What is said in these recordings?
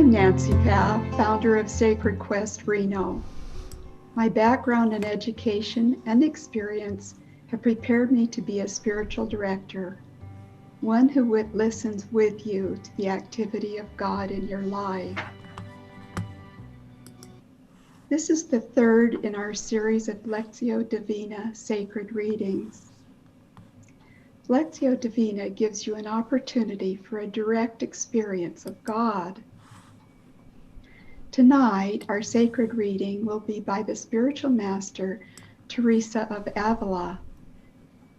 I'm Nancy Pfaff, founder of Sacred Quest Reno. My background in education and experience have prepared me to be a spiritual director, one who listens with you to the activity of God in your life. This is the third in our series of Lectio Divina sacred readings. Lectio Divina gives you an opportunity for a direct experience of God. Tonight, our sacred reading will be by the spiritual master, Teresa of Avila,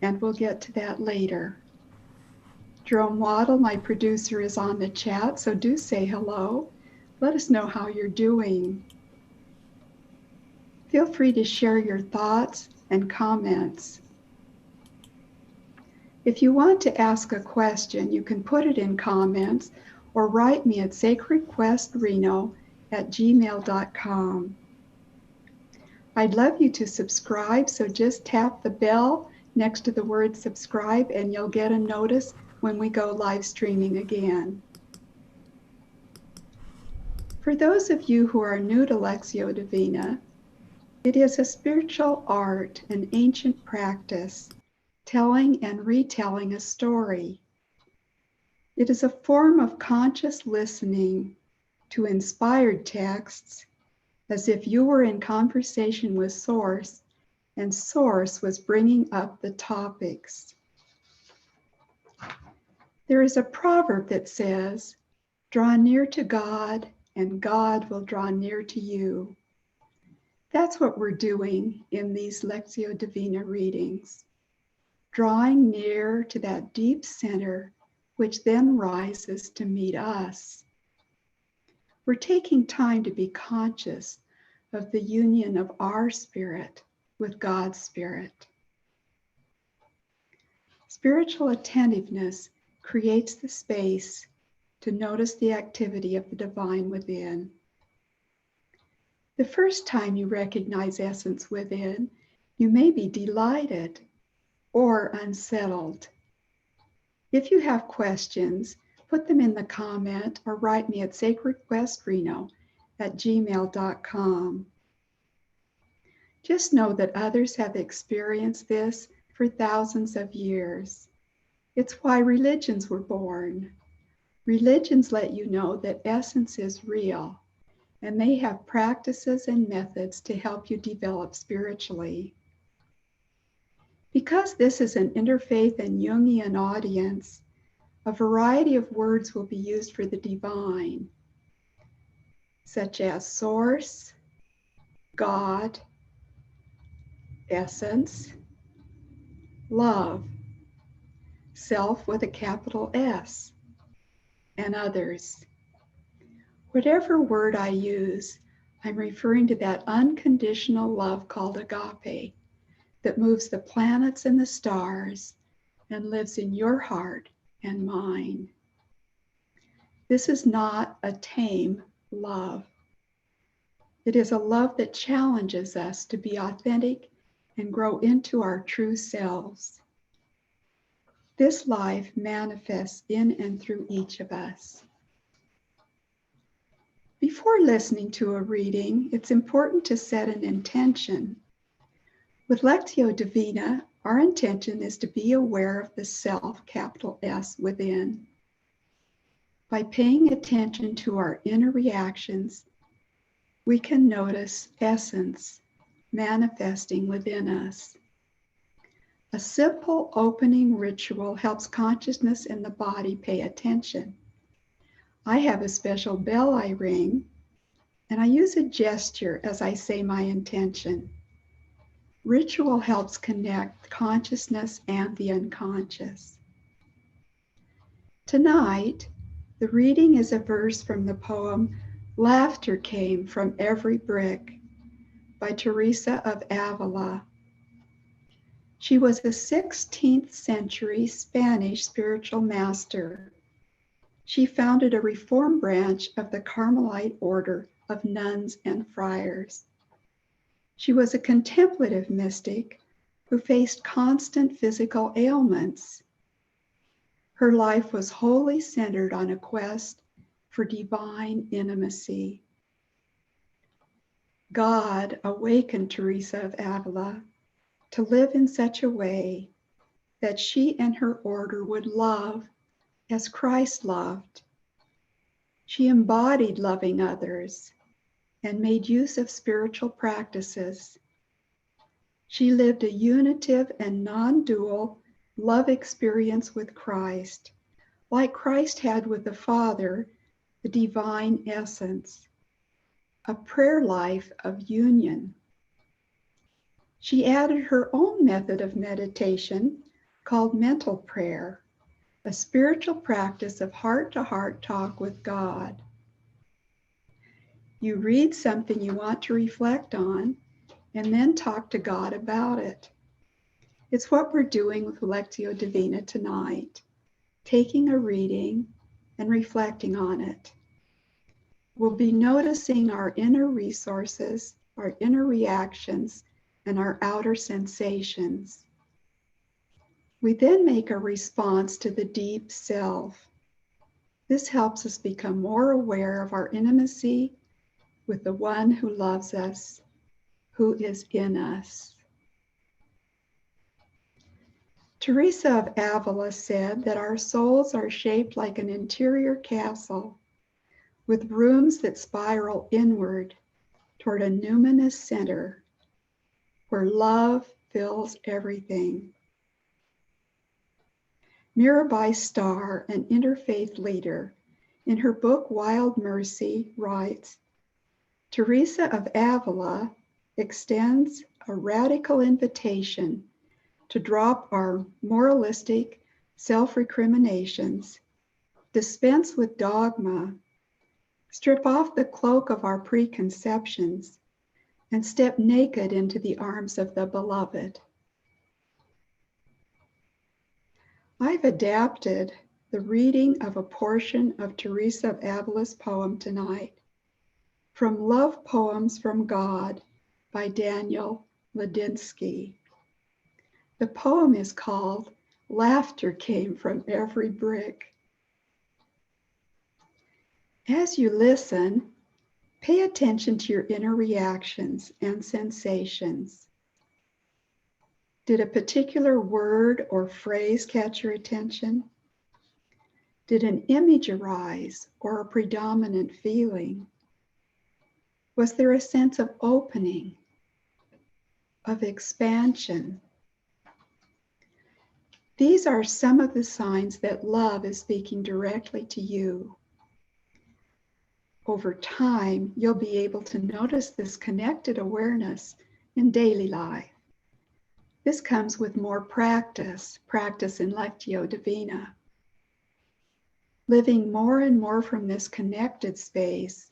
and we'll get to that later. Jerome Waddle, my producer, is on the chat, so do say hello. Let us know how you're doing. Feel free to share your thoughts and comments. If you want to ask a question, you can put it in comments or write me at sacredquestreno@gmail.com. I'd love you to subscribe, so just tap the bell next to the word subscribe and you'll get a notice when we go live streaming again. For those of you who are new to Lectio Divina, it is a spiritual art, an ancient practice, telling and retelling a story. It is a form of conscious listening to inspired texts as if you were in conversation with Source and Source was bringing up the topics. There is a proverb that says, "Draw near to God and God will draw near to you." That's what we're doing in these Lectio Divina readings, drawing near to that deep center which then rises to meet us. We're taking time to be conscious of the union of our spirit with God's spirit. Spiritual attentiveness creates the space to notice the activity of the divine within. The first time you recognize essence within, you may be delighted or unsettled. If you have questions, put them in the comment or write me at sacredquestreno@gmail.com. Just know that others have experienced this for thousands of years. It's why religions were born. Religions let you know that essence is real, and they have practices and methods to help you develop spiritually. Because this is an interfaith and Jungian audience, a variety of words will be used for the divine, such as source, God, essence, love, self with a capital S, and others. Whatever word I use, I'm referring to that unconditional love called agape that moves the planets and the stars and lives in your heart and mine. This is not a tame love. It is a love that challenges us to be authentic and grow into our true selves. This life manifests in and through each of us. Before listening to a reading, it's important to set an intention. With Lectio Divina, our intention is to be aware of the self, capital S, within. By paying attention to our inner reactions, we can notice essence manifesting within us. A simple opening ritual helps consciousness and the body pay attention. I have a special bell I ring, and I use a gesture as I say my intention. Ritual helps connect consciousness and the unconscious. Tonight, the reading is a verse from the poem "Laughter Came from Every Brick" by Teresa of Avila. She was a 16th century Spanish spiritual master. She founded a reform branch of the Carmelite order of nuns and friars. She was a contemplative mystic who faced constant physical ailments. Her life was wholly centered on a quest for divine intimacy. God awakened Teresa of Avila to live in such a way that she and her order would love as Christ loved. She embodied loving others and made use of spiritual practices. She lived a unitive and non-dual love experience with Christ, like Christ had with the Father, the divine essence, a prayer life of union. She added her own method of meditation called mental prayer, a spiritual practice of heart-to-heart talk with God. You read something you want to reflect on and then talk to God about it. It's what we're doing with Lectio Divina tonight, taking a reading and reflecting on it. We'll be noticing our inner resources, our inner reactions, and our outer sensations. We then make a response to the deep self. This helps us become more aware of our intimacy with the one who loves us, who is in us. Teresa of Avila said that our souls are shaped like an interior castle with rooms that spiral inward toward a numinous center where love fills everything. Mirabai Starr, an interfaith leader, in her book Wild Mercy, writes, Teresa of Avila extends a radical invitation to drop our moralistic self-recriminations, dispense with dogma, strip off the cloak of our preconceptions, and step naked into the arms of the beloved. I've adapted the reading of a portion of Teresa of Avila's poem tonight from Love Poems from God by Daniel Ladinsky. The poem is called Laughter Came from Every Brick. As you listen, pay attention to your inner reactions and sensations. Did a particular word or phrase catch your attention? Did an image arise or a predominant feeling? Was there a sense of opening, of expansion? These are some of the signs that love is speaking directly to you. Over time, you'll be able to notice this connected awareness in daily life. This comes with more practice in Lectio Divina. Living more and more from this connected space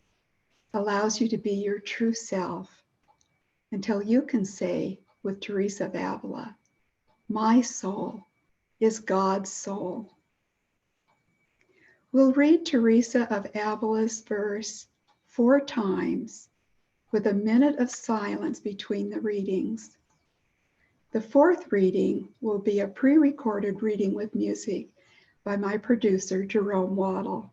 allows you to be your true self until you can say with Teresa of Avila, my soul is God's soul. We'll read Teresa of Avila's verse 4 times with a minute of silence between the readings. The fourth reading will be a pre-recorded reading with music by my producer, Jerome Waddle.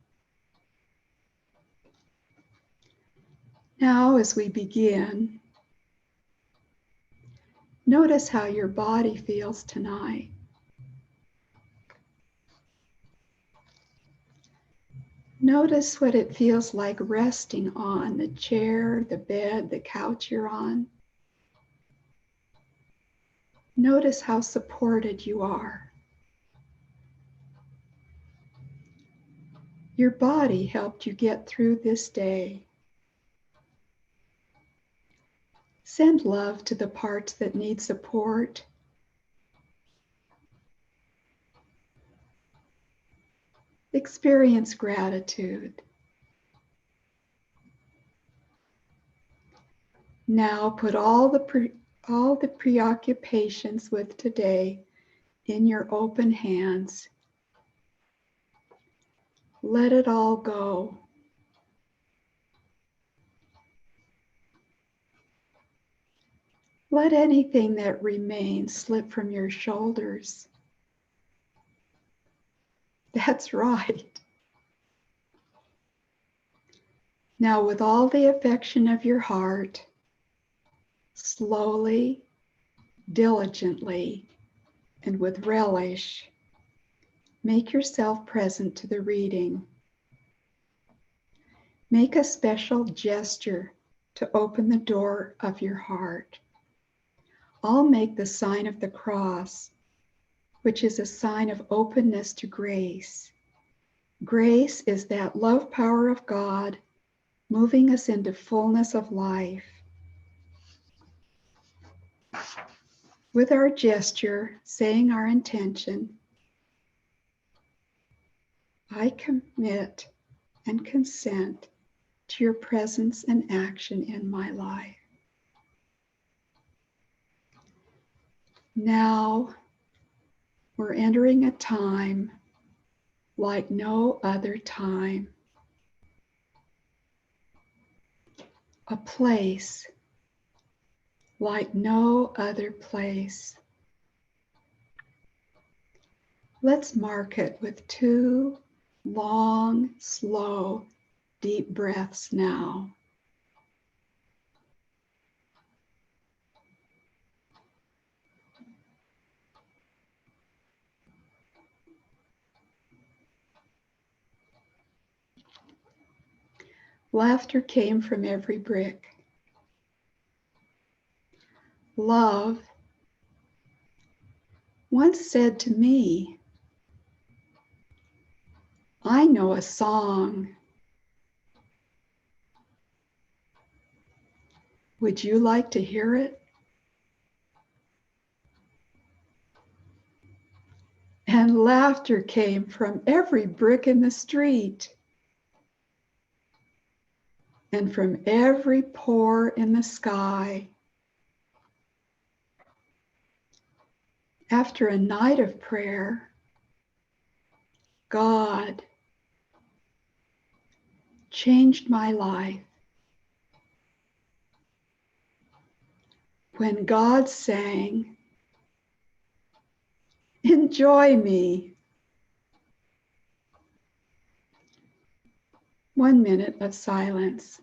Now, as we begin, notice how your body feels tonight. Notice what it feels like resting on the chair, the bed, the couch you're on. Notice how supported you are. Your body helped you get through this day. Send love to the parts that need support. Experience gratitude. Now put all the preoccupations with today in your open hands. Let it all go. Let anything that remains slip from your shoulders. That's right. Now, with all the affection of your heart, slowly, diligently, and with relish, make yourself present to the reading. Make a special gesture to open the door of your heart. I'll make the sign of the cross, which is a sign of openness to grace. Grace is that love power of God moving us into fullness of life. With our gesture, saying our intention, I commit and consent to your presence and action in my life. Now we're entering a time like no other time, a place like no other place. Let's mark it with 2 long, slow, deep breaths now. Laughter came from every brick. Love once said to me, I know a song. Would you like to hear it? And laughter came from every brick in the street and from every pore in the sky. After a night of prayer, God changed my life. When God sang, enjoy me. 1 minute of silence.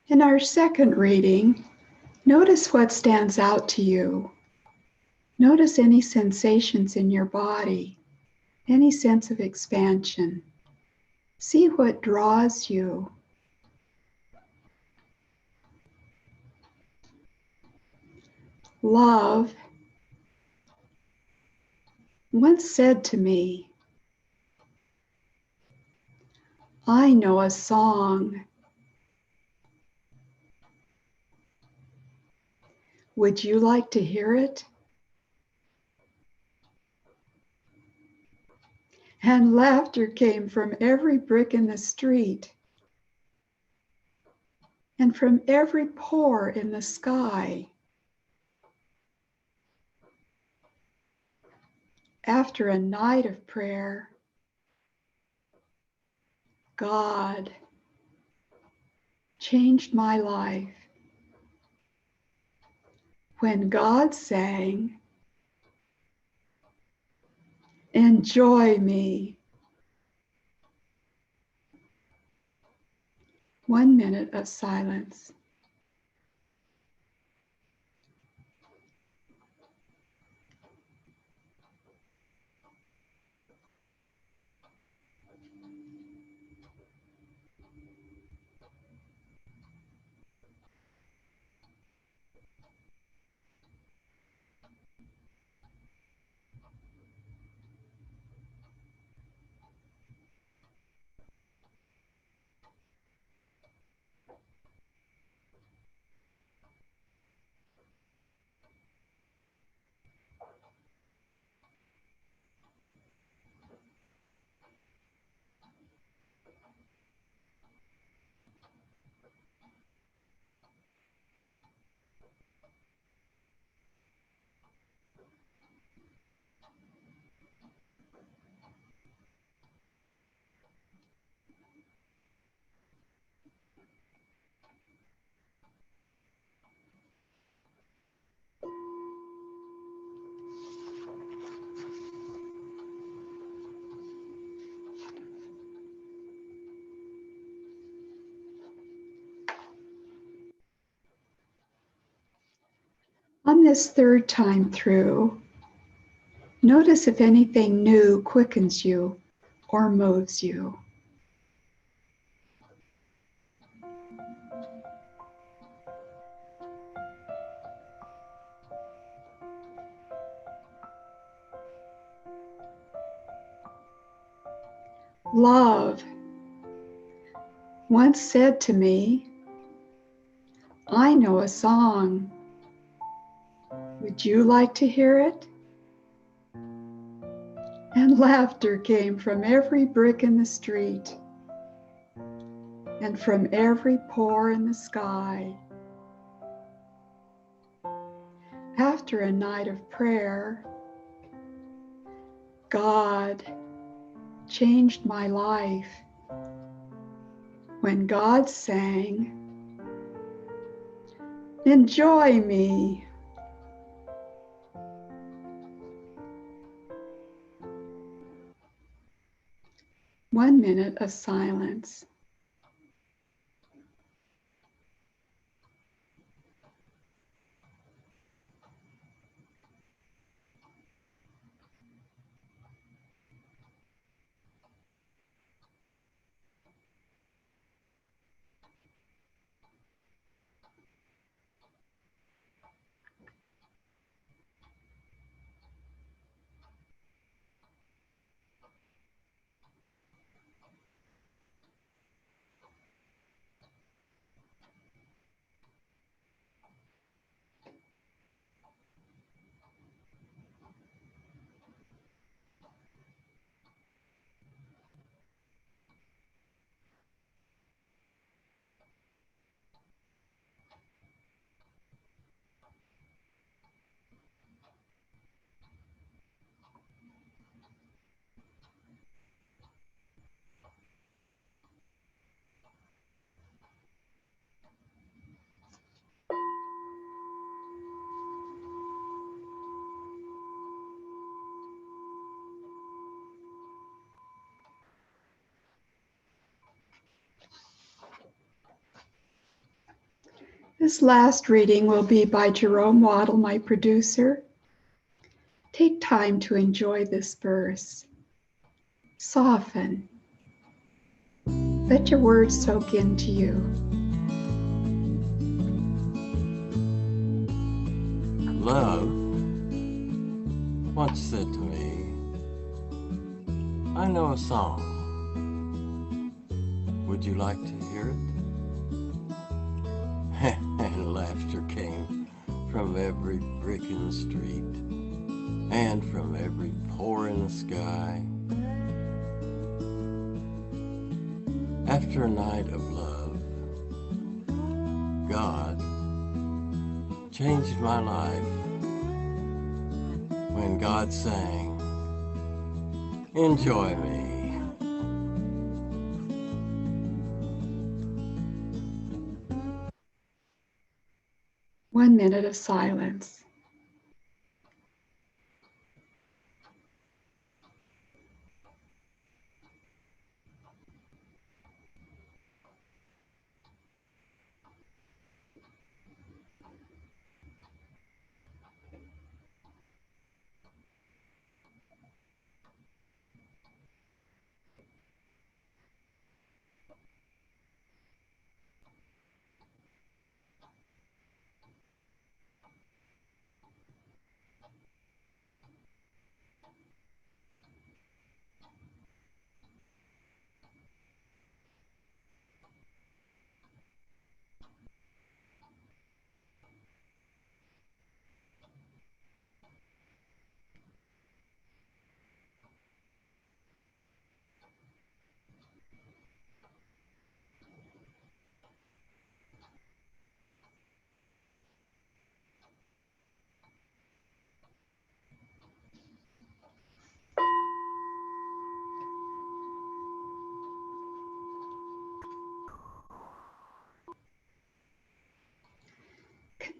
In our second reading, notice what stands out to you. Notice any sensations in your body, any sense of expansion. See what draws you. Love once said to me, I know a song. Would you like to hear it? And laughter came from every brick in the street and from every pore in the sky. After a night of prayer, God changed my life. When God sang, enjoy me. 1 minute of silence. On this third time through, notice if anything new quickens you or moves you. Love once said to me, "I know a song. Would you like to hear it?" And laughter came from every brick in the street and from every pore in the sky. After a night of prayer, God changed my life when God sang, "Enjoy me." One minute of silence. This last reading will be by Jerome Waddle, my producer. Take time to enjoy this verse. Soften. Let your words soak into you. Love once said to me, "I know a song. Would you like to hear it?" And laughter came from every brick in the street and from every pore in the sky. After a night of love, God changed my life when God sang, "Enjoy me." One minute of silence.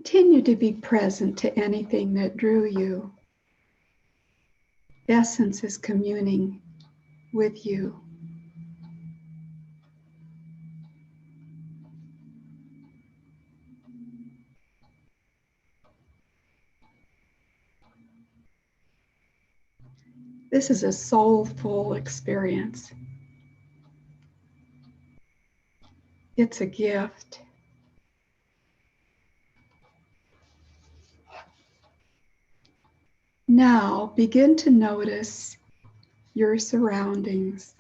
Continue to be present to anything that drew you. Essence is communing with you. This is a soulful experience. It's a gift. Now begin to notice your surroundings.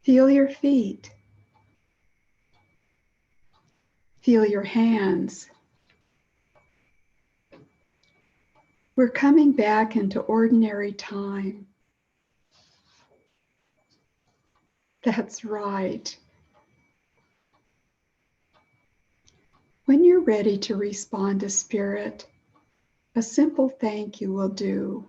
Feel your feet. Feel your hands. We're coming back into ordinary time. That's right. When you're ready to respond to Spirit, a simple thank you will do.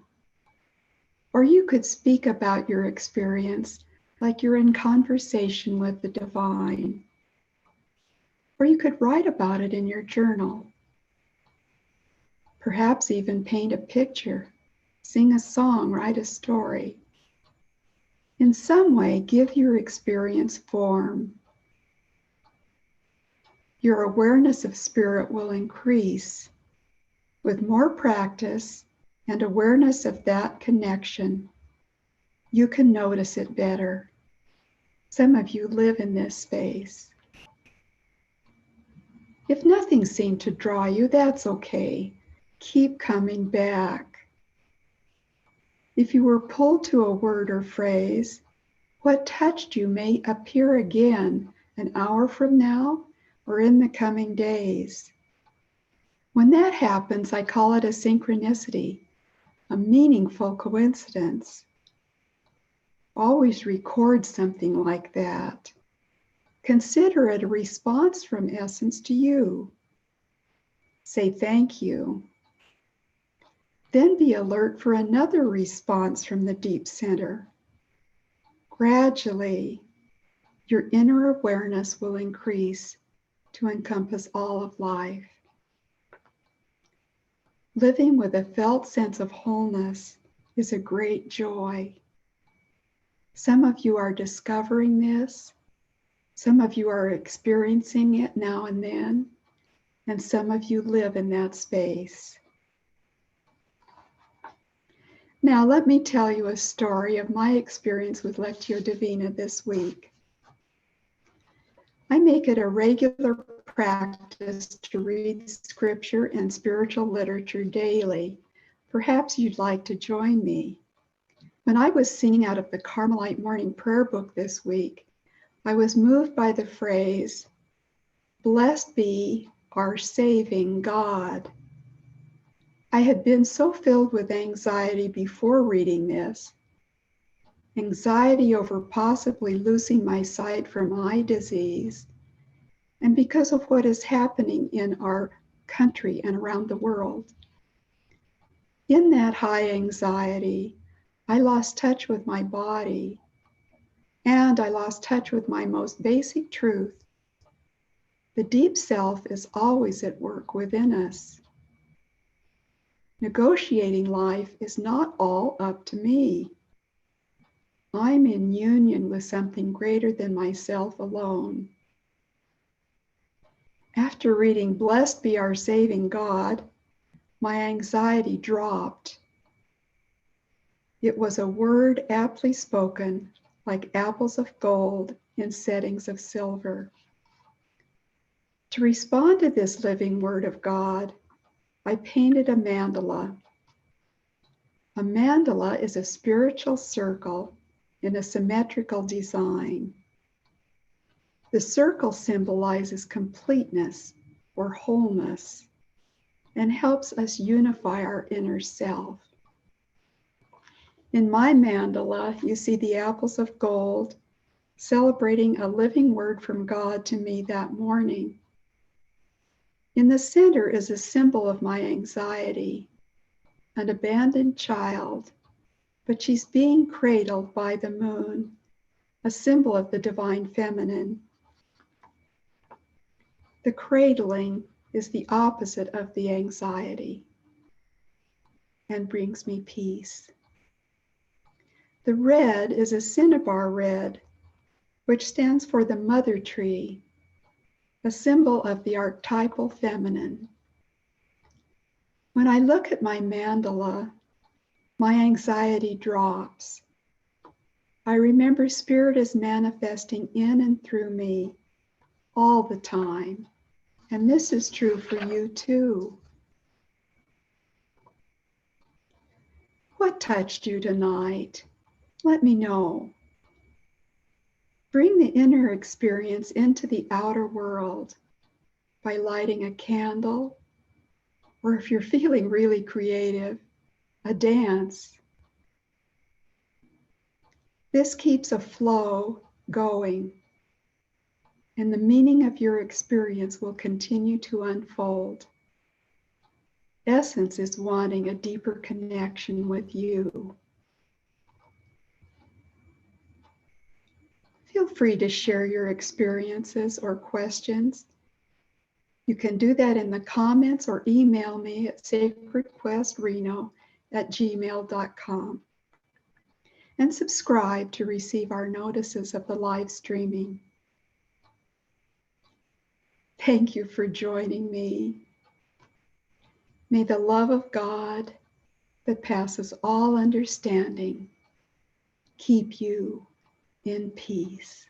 Or you could speak about your experience like you're in conversation with the divine. Or you could write about it in your journal. Perhaps even paint a picture, sing a song, write a story. In some way, give your experience form. Your awareness of Spirit will increase. With more practice and awareness of that connection, you can notice it better. Some of you live in this space. If nothing seemed to draw you, that's okay. Keep coming back. If you were pulled to a word or phrase, what touched you may appear again an hour from now or in the coming days. When that happens, I call it a synchronicity, a meaningful coincidence. Always record something like that. Consider it a response from Essence to you. Say thank you. Then be alert for another response from the deep center. Gradually, your inner awareness will increase to encompass all of life. Living with a felt sense of wholeness is a great joy. Some of you are discovering this. Some of you are experiencing it now and then. And some of you live in that space. Now let me tell you a story of my experience with Lectio Divina this week. I make it a regular practice to read scripture and spiritual literature daily. Perhaps you'd like to join me. When I was singing out of the Carmelite Morning Prayer Book this week, I was moved by the phrase, "Blessed be our saving God." I had been so filled with anxiety before reading this, anxiety over possibly losing my sight from eye disease, and because of what is happening in our country and around the world. In that high anxiety, I lost touch with my body, and I lost touch with my most basic truth. The deep self is always at work within us. Negotiating life is not all up to me. I'm in union with something greater than myself alone. After reading "Blessed be our saving God," my anxiety dropped. It was a word aptly spoken, like apples of gold in settings of silver. To respond to this living word of God, I painted a mandala. A mandala is a spiritual circle in a symmetrical design. The circle symbolizes completeness or wholeness and helps us unify our inner self. In my mandala, you see the apples of gold celebrating a living word from God to me that morning. In the center is a symbol of my anxiety, an abandoned child, but she's being cradled by the moon, a symbol of the divine feminine. The cradling is the opposite of the anxiety and brings me peace. The red is a cinnabar red, which stands for the mother tree, a symbol of the archetypal feminine. When I look at my mandala, my anxiety drops. I remember Spirit is manifesting in and through me all the time. And this is true for you too. What touched you tonight? Let me know. Bring the inner experience into the outer world by lighting a candle, or if you're feeling really creative, a dance. This keeps a flow going, and the meaning of your experience will continue to unfold. Essence is wanting a deeper connection with you. Feel free to share your experiences or questions. You can do that in the comments or email me at sacredquestreno@gmail.com. And subscribe to receive our notices of the live streaming. Thank you for joining me. May the love of God that passes all understanding keep you in peace.